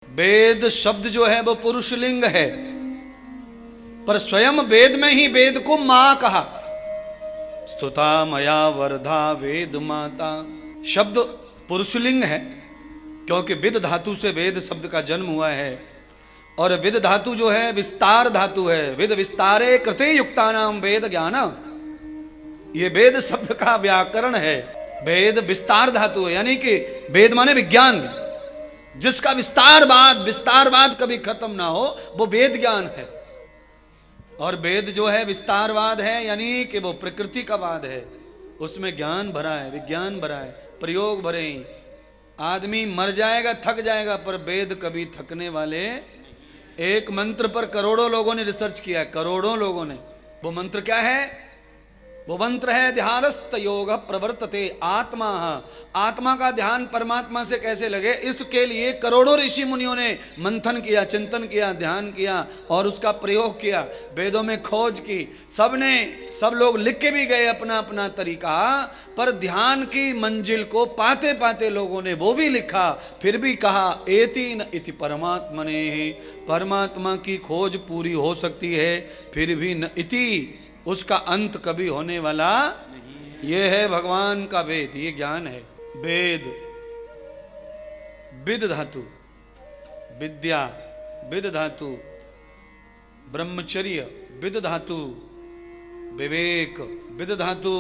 वेद शब्द जो है वो पुरुषलिंग है, पर स्वयं वेद में ही वेद को मां कहा। स्तुता मया वर्धा वेद माता। शब्द पुरुषलिंग है क्योंकि विद धातु से वेद शब्द का जन्म हुआ है, और विद धातु जो है विस्तार धातु है। विद विस्तारे कृते युक्तानाम वेद ज्ञान, ये वेद शब्द का व्याकरण है। वेद विस्तार धातु है, यानी कि वेद माने विज्ञान, जिसका विस्तारवाद कभी खत्म ना हो, वो वेद ज्ञान है। और वेद जो है विस्तारवाद है, यानी कि वो प्रकृति का वाद है, उसमें ज्ञान भरा है, विज्ञान भरा है, प्रयोग भरे हैं। आदमी मर जाएगा, थक जाएगा, पर वेद कभी थकने वाले। एक मंत्र पर करोड़ों लोगों ने रिसर्च किया, करोड़ों लोगों ने। वो मंत्र क्या है? वो मंत्र है ध्यानस्थ योग प्रवर्तते आत्मा। आत्मा का ध्यान परमात्मा से कैसे लगे, इसके लिए करोड़ों ऋषि मुनियों ने मंथन किया, चिंतन किया, ध्यान किया और उसका प्रयोग किया, वेदों में खोज की। सब लोग लिख के भी गए अपना अपना तरीका, पर ध्यान की मंजिल को पाते पाते लोगों ने वो भी लिखा, फिर भी कहा एति न इति परमात्मने। परमात्मा की खोज पूरी हो सकती है, फिर भी न इति, उसका अंत कभी होने वाला नहीं। ये है भगवान का वेद, ये ज्ञान है। वेद विद धातु, विद्या विद धातु, ब्रह्मचर्य विद धातु, विवेक विद धातु,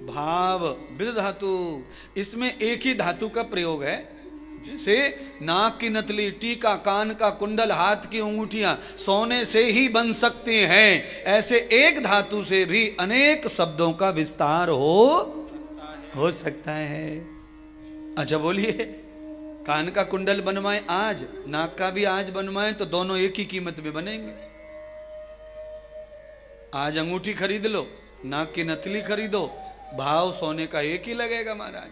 भाव विद धातु। इसमें एक ही धातु का प्रयोग है। जैसे नाक की नथली, टीका, कान का कुंडल, हाथ की अंगूठियां सोने से ही बन सकती हैं, ऐसे एक धातु से भी अनेक शब्दों का विस्तार हो सकता है। अच्छा बोलिए, कान का कुंडल बनवाएं आज, नाक का भी आज बनवाएं, तो दोनों एक ही कीमत में बनेंगे। आज अंगूठी खरीद लो, नाक की नथली खरीदो, भाव सोने का एक ही लगेगा महाराज।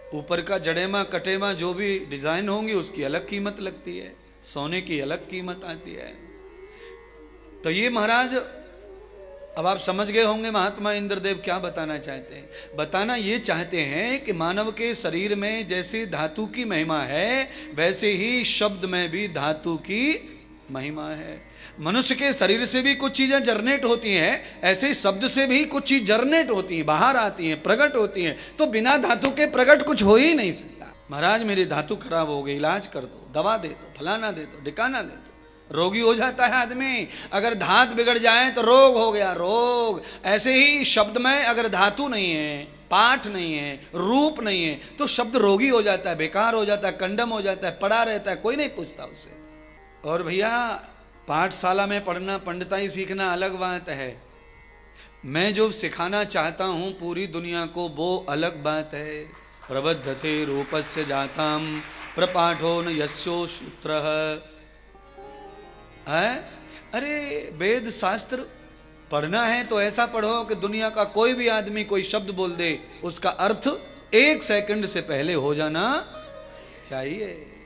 ऊपर का जड़ेमा कटेमा जो भी डिजाइन होंगी उसकी अलग कीमत लगती है, सोने की अलग कीमत आती है। तो ये महाराज, अब आप समझ गए होंगे महात्मा इंद्रदेव क्या बताना चाहते हैं। बताना ये चाहते हैं कि मानव के शरीर में जैसे धातु की महिमा है, वैसे ही शब्द में भी धातु की महिमा है। मनुष्य के शरीर से भी कुछ चीजें जरनेट होती हैं, ऐसे शब्द से भी कुछ चीज जरनेट होती हैं, बाहर आती हैं, प्रकट होती हैं। तो बिना धातु के प्रकट कुछ हो ही नहीं सकता। महाराज मेरी धातु खराब हो गई, इलाज कर दो, दवा दे दो, फलाना दे दो, ढिकाना दे दो। रोगी हो जाता है आदमी। अगर धात बिगड़ जाए तो रोग हो गया, रोग। ऐसे ही शब्द में अगर धातु नहीं है, पाठ नहीं है, रूप नहीं है, तो शब्द रोगी हो जाता है, बेकार हो जाता है, कंडम हो जाता है, पड़ा रहता है, कोई नहीं पूछता उसे। और भैया पाठशाला में पढ़ना, पंडिताई सीखना अलग बात है, मैं जो सिखाना चाहता हूँ पूरी दुनिया को वो अलग बात है। प्रबद्धते रूपस्य जाताम प्रपाठो न यस्यो सूत्रः। अरे वेद शास्त्र पढ़ना है तो ऐसा पढ़ो कि दुनिया का कोई भी आदमी कोई शब्द बोल दे, उसका अर्थ 1 सेकंड से पहले हो जाना चाहिए।